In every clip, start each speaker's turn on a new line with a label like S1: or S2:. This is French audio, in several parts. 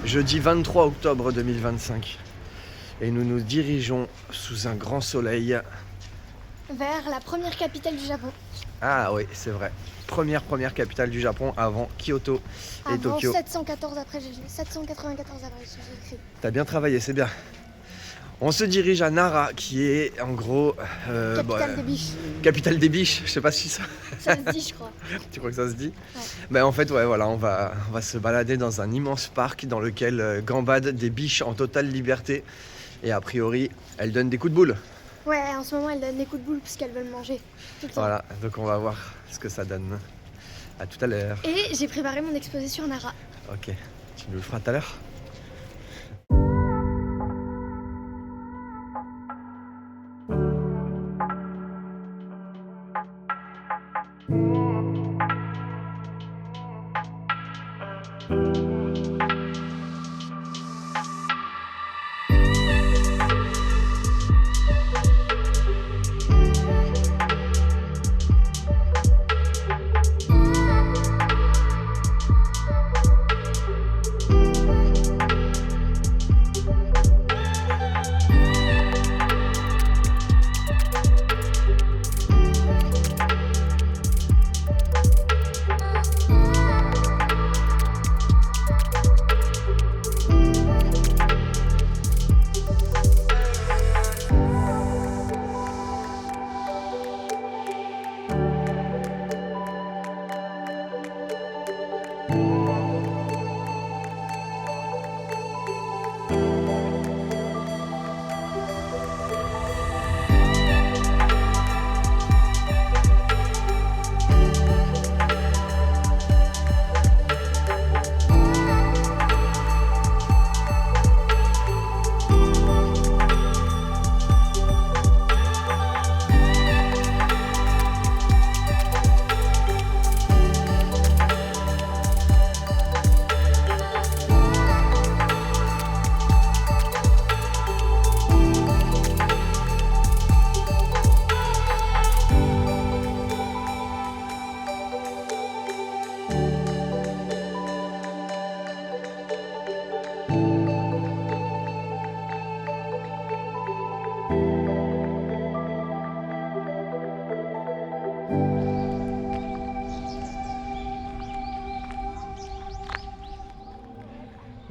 S1: jeudi 23 octobre 2025. Et nous nous dirigeons sous un grand soleil.
S2: Vers la première capitale du Japon.
S1: Ah oui, c'est vrai. Première capitale du Japon avant Kyoto et
S2: Avant
S1: Tokyo.
S2: 714 après, 794 après, j'ai écrit.
S1: T'as bien travaillé, c'est bien. On se dirige à Nara, qui est en gros...
S2: Capitale des biches.
S1: Capitale des biches, je sais pas si ça...
S2: Ça se dit, je crois.
S1: Tu crois que ça se dit?
S2: Ouais.
S1: Ben en fait, ouais, voilà, on va se balader dans un immense parc dans lequel gambadent des biches en totale liberté. Et a priori, elles donnent des coups de boule.
S2: Ouais, en ce moment, elles donnent des coups de boule puisqu'elles veulent manger. Tout le temps.
S1: Voilà, donc on va voir ce que ça donne. À tout à l'heure.
S2: Et j'ai préparé mon exposé sur Nara.
S1: Ok, tu nous le feras tout à l'heure.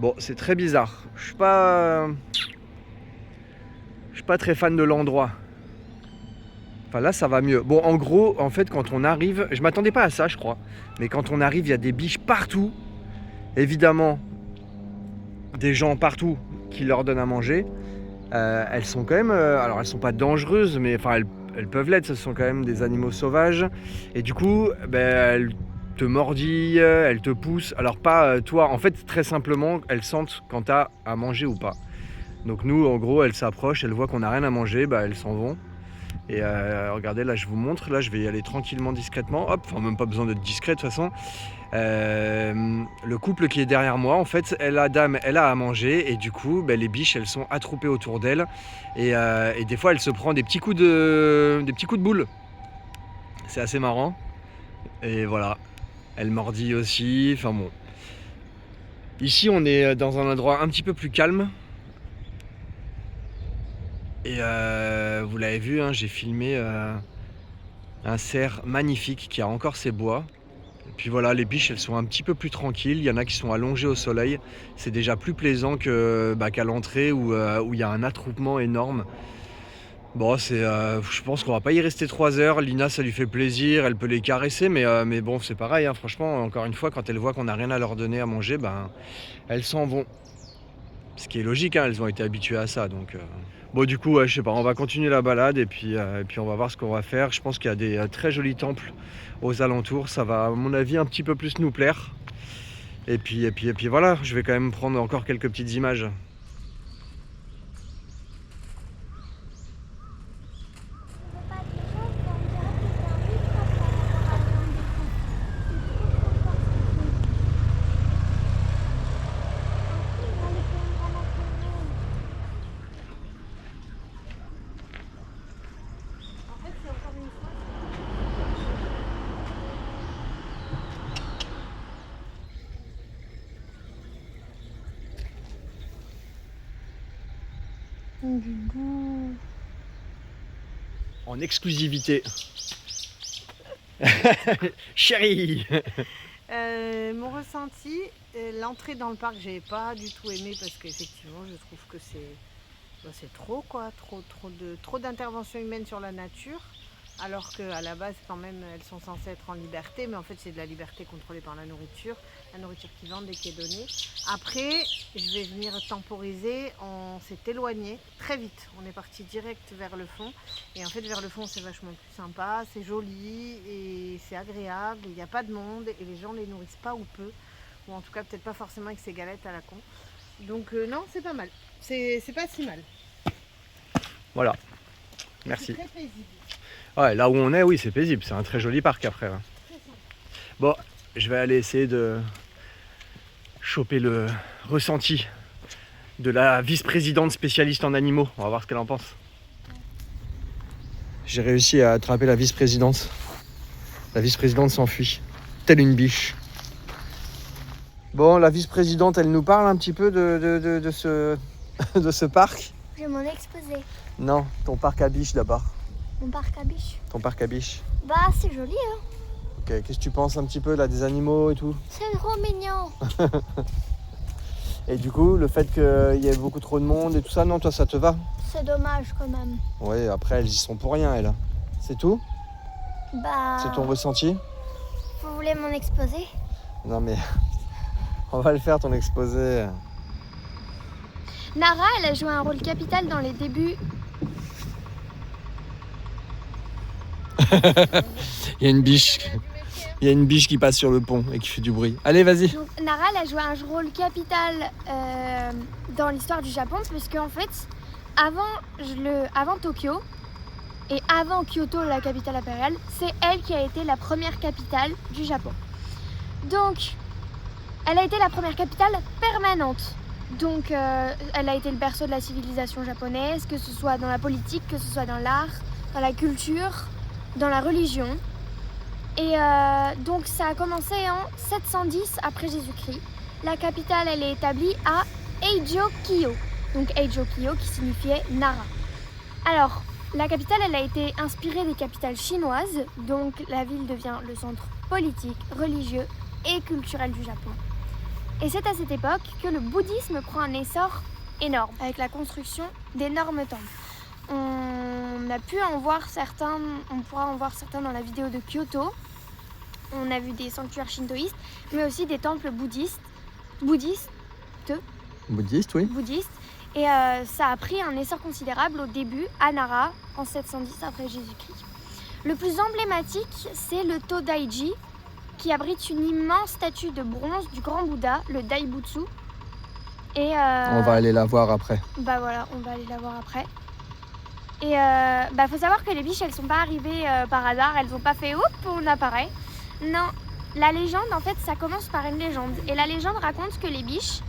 S1: Bon, c'est très bizarre. Je suis pas très fan de l'endroit. Enfin là, ça va mieux. Bon, en gros, en fait, quand on arrive, je m'attendais pas à ça, je crois. Mais quand on arrive, il y a des biches partout. Évidemment, des gens partout qui leur donnent à manger. Elles sont quand même, alors elles sont pas dangereuses, mais enfin elles peuvent l'être. Ce sont quand même des animaux sauvages. Et du coup, elles te mordillent, elles te poussent. Alors pas toi, en fait très simplement, elles sentent quand t'as à manger ou pas. Donc nous, en gros, elles s'approchent, elles voient qu'on n'a rien à manger, elles s'en vont. Et regardez, là je vous montre, là je vais y aller tranquillement, discrètement. Hop, enfin même pas besoin d'être discret de toute façon. Le couple qui est derrière moi, en fait, elle a à manger et du coup, les biches, elles sont attroupées autour d'elle et des fois, elle se prend des petits coups de boule. C'est assez marrant. Et voilà, elle mordit aussi. Enfin bon. Ici, on est dans un endroit un petit peu plus calme. Et vous l'avez vu, hein, j'ai filmé un cerf magnifique qui a encore ses bois. Et puis voilà, les biches, elles sont un petit peu plus tranquilles. Il y en a qui sont allongées au soleil. C'est déjà plus plaisant qu'à l'entrée où il y a un attroupement énorme. Bon, je pense qu'on va pas y rester 3 heures. Lina, ça lui fait plaisir, elle peut les caresser, mais bon, c'est pareil, hein, franchement, encore une fois, quand elles voient qu'on n'a rien à leur donner à manger, elles s'en vont. Ce qui est logique, hein, elles ont été habituées à ça, donc... Bon, du coup, je sais pas, on va continuer la balade et puis on va voir ce qu'on va faire. Je pense qu'il y a des très jolis temples aux alentours. Ça va, à mon avis, un petit peu plus nous plaire. Et puis voilà, je vais quand même prendre encore quelques petites images. En exclusivité. Chérie.
S3: Mon ressenti, l'entrée dans le parc, j'ai pas du tout aimé parce qu'effectivement, je trouve que c'est trop quoi, trop d'intervention humaine sur la nature, alors qu'à la base, quand même, elles sont censées être en liberté, mais en fait, c'est de la liberté contrôlée par la nourriture qu'ils vendent et qui est donnée. Après, je vais venir temporiser, on s'est éloigné très vite, on est parti direct vers le fond, et en fait, vers le fond, c'est vachement plus sympa, c'est joli et c'est agréable, il n'y a pas de monde et les gens les nourrissent pas ou peu, ou en tout cas, peut-être pas forcément avec ces galettes à la con. Donc, non, c'est pas mal, c'est pas si mal.
S1: Voilà, merci.
S3: C'est très paisible.
S1: Ouais, là où on est, oui, c'est paisible. C'est un très joli parc après. Ouais. Bon, je vais aller essayer de choper le ressenti de la vice-présidente spécialiste en animaux. On va voir ce qu'elle en pense. J'ai réussi à attraper la vice-présidente. La vice-présidente s'enfuit, telle une biche. Bon, la vice-présidente, elle nous parle un petit peu de ce parc.
S2: Je vais m'en exposer.
S1: Non, ton parc à biche d'abord.
S2: Mon parc à biche.
S1: Ton parc à biche.
S2: Bah, c'est joli, hein.
S1: Ok, qu'est-ce que tu penses un petit peu là des animaux et tout?
S2: C'est trop mignon.
S1: Et du coup, le fait qu'il y ait beaucoup trop de monde et tout ça, non, toi, ça te va?
S2: C'est dommage quand même.
S1: Ouais, après, elles y sont pour rien, elles. C'est tout?
S2: Bah.
S1: C'est ton ressenti?
S2: Vous voulez m'en exposer?
S1: Non, mais on va le faire, ton exposé.
S2: Nara, elle a joué un rôle capital dans les débuts.
S1: Il y a une biche. Il y a une biche qui passe sur le pont et qui fait du bruit. Allez, vas-y.
S2: Donc, Nara, elle a joué un rôle capital dans l'histoire du Japon, parce qu'en fait, avant Tokyo et avant Kyoto, la capitale impériale, c'est elle qui a été la première capitale du Japon. Donc, elle a été la première capitale permanente. Donc, elle a été le berceau de la civilisation japonaise, que ce soit dans la politique, que ce soit dans l'art, dans la culture, dans la religion. Et donc ça a commencé en 710 après Jésus-Christ. La capitale, elle est établie à Eijō-Kyo. Donc Eijō-Kyo qui signifiait Nara. Alors, la capitale, elle a été inspirée des capitales chinoises. Donc la ville devient le centre politique, religieux et culturel du Japon. Et c'est à cette époque que le bouddhisme prend un essor énorme, avec la construction d'énormes temples. On a pu en voir certains, on pourra en voir certains dans la vidéo de Kyoto. On a vu des sanctuaires shintoïstes, mais aussi des temples bouddhistes, oui. Et ça a pris un essor considérable au début, à Nara, en 710 après Jésus-Christ. Le plus emblématique, c'est le Todaiji, qui abrite une immense statue de bronze du grand Bouddha, le Daibutsu. Et
S1: On va aller la voir après.
S2: Bah voilà, on va aller la voir après. Et faut savoir que les biches, elles sont pas arrivées par hasard, elles ont pas fait « Oup, on apparaît ». Non, la légende, en fait, ça commence par une légende. Et la légende raconte que les biches,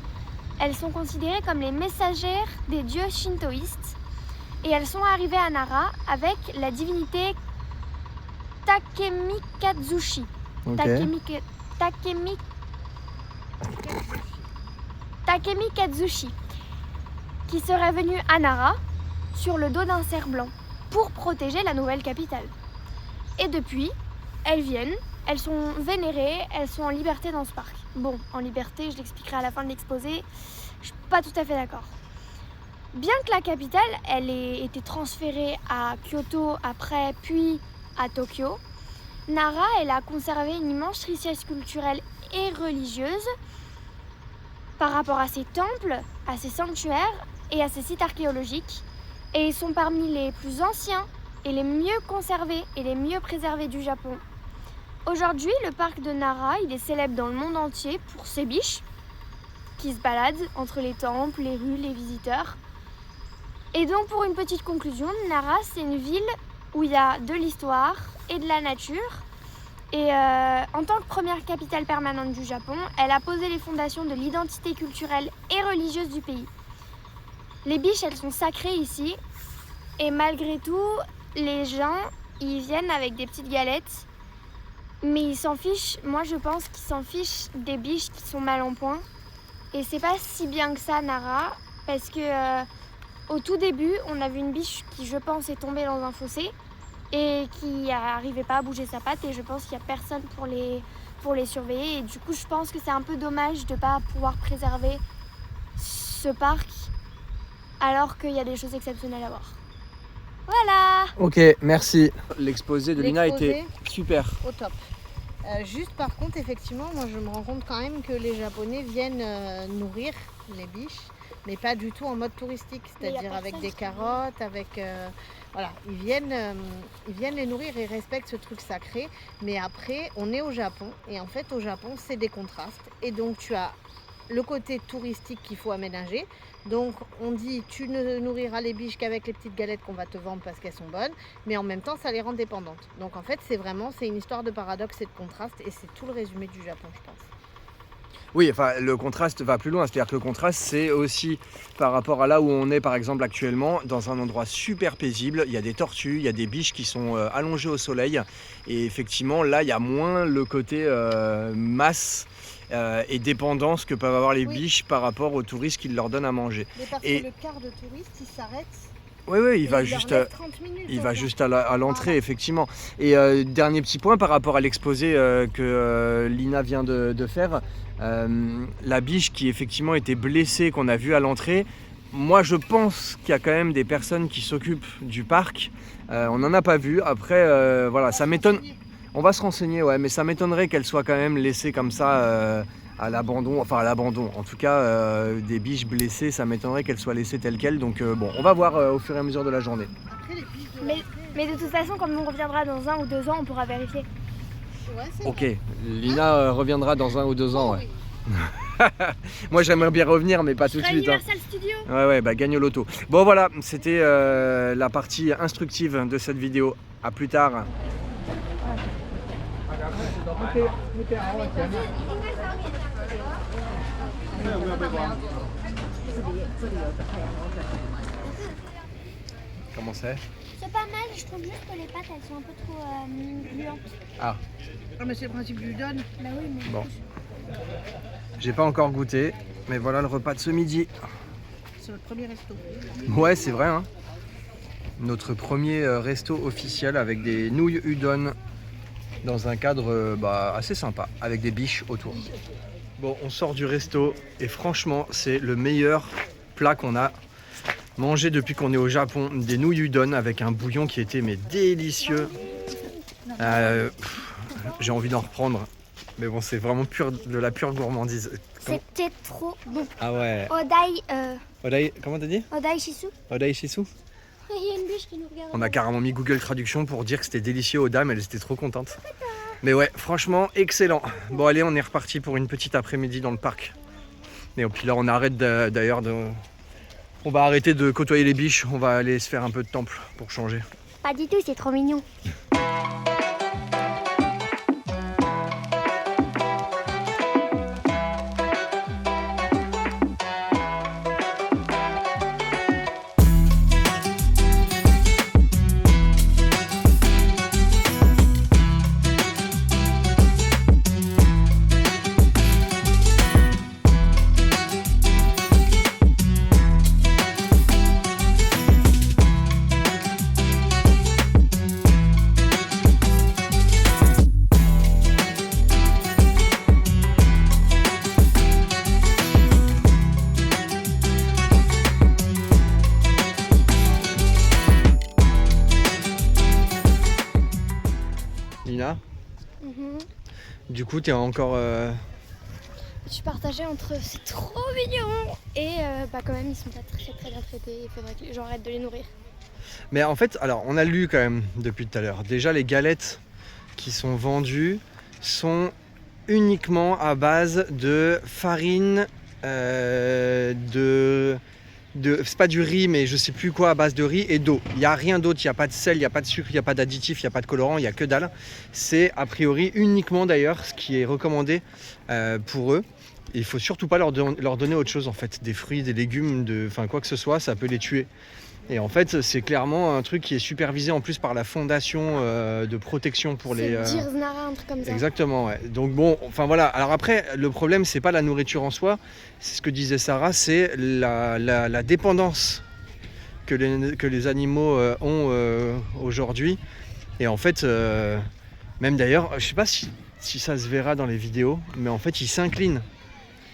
S2: elles sont considérées comme les messagères des dieux shintoïstes. Et elles sont arrivées à Nara avec la divinité Takemikatsushi.
S1: Ok.
S2: Takemikatsushi, qui serait venu à Nara sur le dos d'un cerf blanc pour protéger la nouvelle capitale. Et depuis, elles viennent, elles sont vénérées, elles sont en liberté dans ce parc. Bon, en liberté, je l'expliquerai à la fin de l'exposé, je suis pas tout à fait d'accord. Bien que la capitale, elle ait été transférée à Kyoto après, puis à Tokyo, Nara, elle a conservé une immense richesse culturelle et religieuse par rapport à ses temples, à ses sanctuaires et à ses sites archéologiques. Et ils sont parmi les plus anciens et les mieux conservés et les mieux préservés du Japon. Aujourd'hui, le parc de Nara, il est célèbre dans le monde entier pour ses biches qui se baladent entre les temples, les rues, les visiteurs. Et donc, pour une petite conclusion, Nara, c'est une ville où il y a de l'histoire et de la nature. Et en tant que première capitale permanente du Japon, elle a posé les fondations de l'identité culturelle et religieuse du pays. Les biches, elles sont sacrées ici. Et malgré tout, les gens, ils viennent avec des petites galettes. Mais ils s'en fichent, moi je pense qu'ils s'en fichent des biches qui sont mal en point. Et c'est pas si bien que ça, Nara, parce que Au tout début, on a vu une biche qui, je pense, est tombée dans un fossé et qui n'arrivait pas à bouger sa patte. Et je pense qu'il n'y a personne pour les surveiller. Et du coup, je pense que c'est un peu dommage de ne pas pouvoir préserver ce parc alors qu'il y a des choses exceptionnelles à voir. Voilà.
S1: Ok, merci. L'exposé de Lina était super.
S3: Au top. Juste par contre, effectivement, moi je me rends compte quand même que les Japonais viennent nourrir les biches, mais pas du tout en mode touristique, c'est-à-dire avec des carottes, avec voilà, ils viennent les nourrir et respectent ce truc sacré. Mais après, on est au Japon et en fait au Japon c'est des contrastes et donc tu as le côté touristique qu'il faut aménager. Donc on dit tu ne nourriras les biches qu'avec les petites galettes qu'on va te vendre parce qu'elles sont bonnes, mais en même temps ça les rend dépendantes. Donc en fait c'est une histoire de paradoxe et de contraste et c'est tout le résumé du Japon, je pense.
S1: Oui, enfin le contraste va plus loin, c'est-à-dire que le contraste c'est aussi par rapport à là où on est par exemple actuellement, dans un endroit super paisible, il y a des tortues, il y a des biches qui sont allongées au soleil et effectivement là il y a moins le côté masse et dépendance que peuvent avoir les biches par rapport aux touristes qui leur donnent à manger.
S3: Mais parce que le quart de touristes il s'arrête.
S1: Oui, il va juste à l'entrée, effectivement. Et dernier petit point par rapport à l'exposé que Lina vient de faire, la biche qui effectivement était blessée, qu'on a vue à l'entrée, moi je pense qu'il y a quand même des personnes qui s'occupent du parc. On n'en a pas vu, après voilà, ça m'étonne. On va se renseigner, ouais, mais ça m'étonnerait qu'elle soit quand même laissée comme ça à l'abandon, enfin à l'abandon. En tout cas, des biches blessées, ça m'étonnerait qu'elles soient laissées telles quelles. Donc bon, on va voir au fur et à mesure de la journée.
S2: Mais de toute façon, comme on reviendra dans 1 ou 2 ans, on pourra vérifier.
S3: Ouais,
S1: ok, Lina reviendra dans 1 ou 2 ans, ouais. Moi j'aimerais bien revenir mais pas tout de suite.
S2: Universal Studio.
S1: Ouais, bah gagne au loto. Bon voilà, c'était la partie instructive de cette vidéo. À plus tard. Comment c'est?
S2: C'est pas mal, je trouve juste que les pâtes elles sont un peu trop gluantes.
S1: Ah,
S3: mais c'est le principe du donne.
S2: Bah oui, mais.
S1: bon. J'ai pas encore goûté, mais voilà le repas de ce midi.
S3: C'est notre premier resto.
S1: Ouais, c'est vrai, hein. Notre premier resto officiel avec des nouilles udon dans un cadre assez sympa, avec des biches autour. Bon, on sort du resto et franchement, c'est le meilleur plat qu'on a mangé depuis qu'on est au Japon. Des nouilles udon avec un bouillon qui était délicieux. J'ai envie d'en reprendre. Mais bon, c'est vraiment de la pure gourmandise.
S2: C'était trop bon.
S1: Ah ouais.
S2: Odai,
S1: comment t'as dit?
S2: Odai Shisu.
S1: Odai Shisu.
S2: Il y a une biche qui nous regarde.
S1: On a carrément mis Google Traduction pour dire que c'était délicieux aux dames, elles étaient trop contentes. Mais ouais, franchement, excellent. Bon allez, on est reparti pour une petite après-midi dans le parc. Et puis là, on arrête d'ailleurs On va arrêter de côtoyer les biches, on va aller se faire un peu de temple pour changer.
S2: Pas du tout, c'est trop mignon.
S1: Lina, du coup, t'es encore...
S2: Je suis partagée entre c'est trop mignon et quand même ils sont pas très très bien traités, il faudrait que les gens arrêtent de les nourrir.
S1: Mais en fait, alors on a lu quand même depuis tout à l'heure. Déjà les galettes qui sont vendues sont uniquement à base de farine, c'est pas du riz mais je sais plus quoi, à base de riz et d'eau. Il n'y a rien d'autre, il n'y a pas de sel, il n'y a pas de sucre, il n'y a pas d'additif, il n'y a pas de colorant, il n'y a que dalle. C'est a priori uniquement d'ailleurs ce qui est recommandé pour eux. Il faut surtout pas leur donner autre chose en fait, des fruits, des légumes, enfin quoi que ce soit, ça peut les tuer. Et en fait, c'est clairement un truc qui est supervisé en plus par la fondation de protection pour les...
S2: Deers Nara, un truc comme ça.
S1: Exactement, ouais. Donc bon, enfin voilà. Alors après, le problème, c'est pas la nourriture en soi, c'est ce que disait Sarah, c'est la dépendance que les animaux ont aujourd'hui. Et en fait, même d'ailleurs, je sais pas si ça se verra dans les vidéos, mais en fait, ils s'inclinent.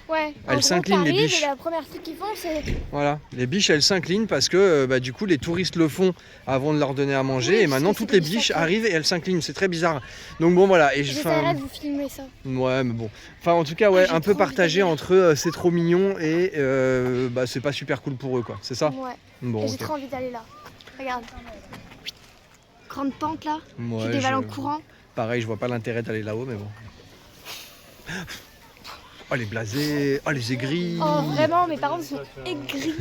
S2: Ouais,
S1: Elles s'inclinent, les biches.
S2: Et la première truc qu'ils font, c'est...
S1: Voilà, les biches, elles s'inclinent parce que du coup, les touristes le font avant de leur donner à manger.
S2: Oui,
S1: et maintenant,
S2: parce que
S1: toutes
S2: c'est
S1: les
S2: des
S1: biches
S2: sacrés.
S1: arrivent et elles s'inclinent. C'est très bizarre. Donc bon, voilà. Et
S2: J'essaierai de vous filmer ça.
S1: ouais, mais bon. Enfin, en tout cas, ouais,
S2: J'ai
S1: un peu
S2: trop envie
S1: partagé
S2: d'aller.
S1: entre eux, c'est trop mignon et c'est pas super cool pour eux, quoi. C'est ça?
S2: Ouais.
S1: Bon,
S2: Et j'ai
S1: ok.
S2: trop envie d'aller là. Regarde. Grande pente là.
S1: Ouais,
S2: Tu dévales en courant.
S1: pareil, je vois pas l'intérêt d'aller là-haut, mais bon. Oh, les blasés, oh, les aigris.
S2: Oh vraiment, mes parents sont aigris.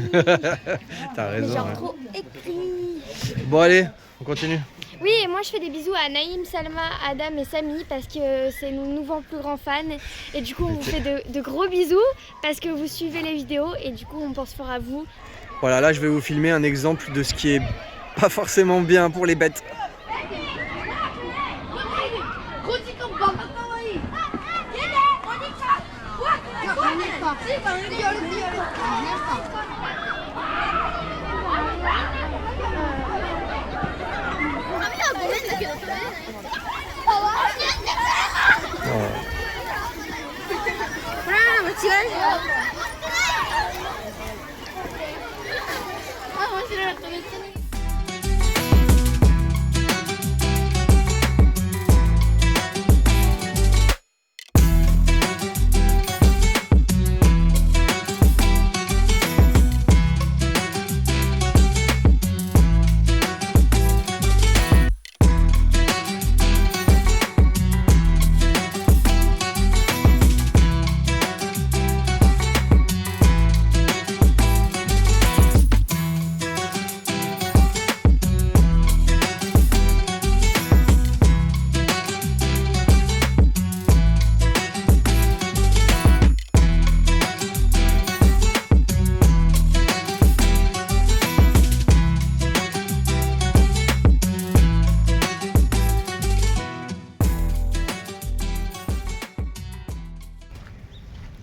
S1: T'as
S2: Mais
S1: raison.
S2: genre
S1: Ouais.
S2: trop aigris.
S1: Bon, allez, on continue.
S2: Oui, et moi je fais des bisous à Naïm, Salma, Adam et Samy parce que c'est nos nouveaux plus grands fans. Et du coup, on vous fait de gros bisous parce que vous suivez les vidéos et du coup, on pense fort à vous.
S1: Voilà, là, je vais vous filmer un exemple de ce qui est pas forcément bien pour les bêtes.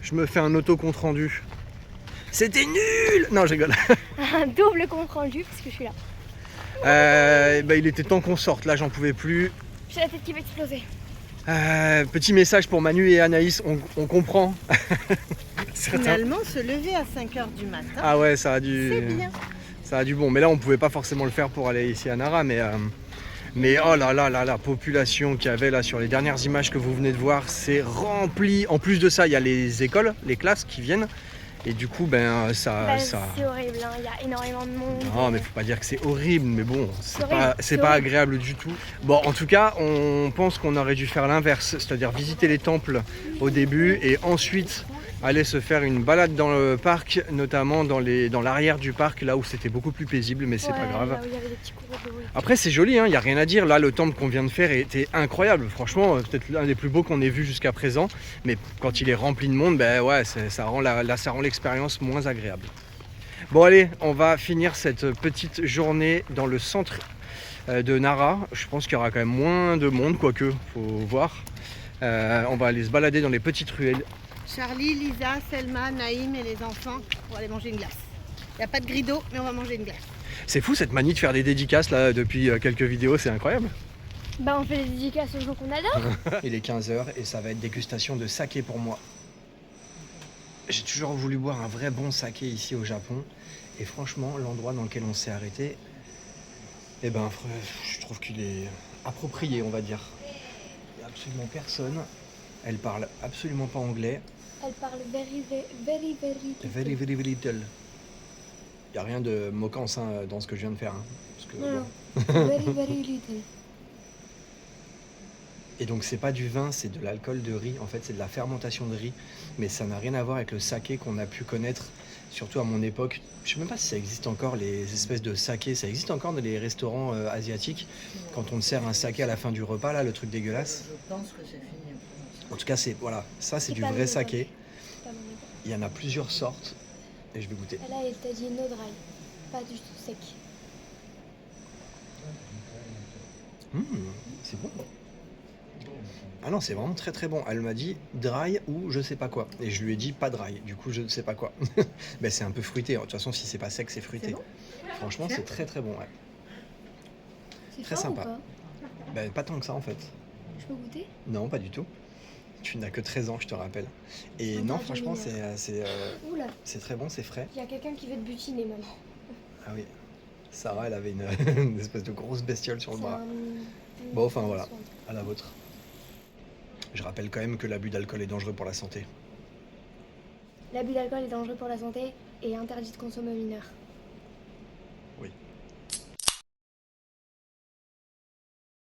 S1: Je me fais un auto compte rendu. C'était nul! Non, je rigole.
S2: Un double compte rendu parce que je suis là.
S1: Il était temps qu'on sorte, là j'en pouvais plus.
S2: J'ai la tête qui va exploser.
S1: Petit message pour Manu et Anaïs, on comprend. Certains-
S3: Finalement, se lever à 5h du matin,
S1: Ah ouais, ça a du.
S3: c'est bien.
S1: Ça a du bon. Mais là on pouvait pas forcément le faire pour aller ici à Nara, mais oh là là là, la population qu'il y avait là sur les dernières images que vous venez de voir, c'est rempli. En plus de ça, il y a les écoles, les classes qui viennent. Et du coup, ça.
S2: C'est horrible, hein. Il y a énormément de monde.
S1: Non, mais faut pas dire que c'est horrible, mais bon,
S2: C'est horrible,
S1: c'est
S2: c'est
S1: pas
S2: horrible.
S1: agréable du tout. Bon, en tout cas, on pense qu'on aurait dû faire l'inverse, c'est-à-dire visiter les temples au début et ensuite aller se faire une balade dans le parc, notamment dans l'arrière du parc, là où c'était beaucoup plus paisible, mais c'est pas grave.
S2: Là où il y avait des petits cours d'eau.
S1: Après, c'est joli, il n'y a rien à dire. Là, le temple qu'on vient de faire était incroyable. Franchement, peut-être l'un des plus beaux qu'on ait vu jusqu'à présent. Mais quand il est rempli de monde, ça rend l'expérience moins agréable. Bon, allez, on va finir cette petite journée dans le centre de Nara. Je pense qu'il y aura quand même moins de monde, quoique, faut voir. On va aller se balader dans les petites ruelles.
S3: Charlie, Lisa, Selma, Naïm et les enfants pour aller manger une glace. Il n'y a pas de grido, mais on va manger une glace.
S1: C'est fou cette manie de faire des dédicaces là depuis quelques vidéos, c'est incroyable.
S2: Bah on fait des dédicaces aux gens qu'on adore.
S1: Il est 15h et ça va être dégustation de saké pour moi. J'ai toujours voulu boire un vrai bon saké ici au Japon. Et franchement, l'endroit dans lequel on s'est arrêté, je trouve qu'il est approprié, on va dire. Il n'y a absolument personne. Elle parle absolument pas anglais.
S2: Elle parle very little.
S1: Very, very, very little. Il n'y a rien de moquant dans ce que je viens de faire. Parce que,
S2: Non,
S1: bon.
S2: very little.
S1: Et donc c'est pas du vin, c'est de l'alcool de riz. En fait, c'est de la fermentation de riz. Mais ça n'a rien à voir avec le saké qu'on a pu connaître, surtout à mon époque. Je sais même pas si ça existe encore, les espèces de saké. Ça existe encore dans les restaurants asiatiques. Quand on te sert un saké à la fin du repas, là, le truc dégueulasse.
S3: Je pense que c'est fini.
S1: En tout cas, ça c'est du
S2: pas
S1: vrai
S2: mon
S1: saké.
S2: C'est pas mon époque.
S1: Il y en a plusieurs sortes. Et je vais goûter.
S2: Et là, elle t'a dit no dry. Pas du tout sec.
S1: C'est bon. Ah non, c'est vraiment très très bon. Elle m'a dit dry ou je sais pas quoi. Et je lui ai dit pas dry, du coup je ne sais pas quoi. Ben, c'est un peu fruité, de toute façon si c'est pas sec c'est fruité.
S2: C'est bon.
S1: Franchement c'est très très bon, ouais.
S2: C'est
S1: Très
S2: fort
S1: sympa.
S2: ou pas?
S1: Ben, pas tant que ça en fait.
S2: Je peux goûter?
S1: Non, pas du tout. Tu n'as que 13 ans, je te rappelle. Et
S2: Un
S1: non,
S2: peu
S1: franchement
S2: mineur. Oula,
S1: c'est très bon, c'est frais.
S2: il y a quelqu'un qui veut te butiner maintenant.
S1: Ah oui. Sarah, elle avait une espèce de grosse bestiole sur le
S2: C'est
S1: bras.
S2: un-
S1: Bon, enfin voilà, à la vôtre. Je rappelle quand même que l'abus d'alcool est dangereux pour la santé.
S2: L'abus d'alcool est dangereux pour la santé et interdit de consommer aux mineurs.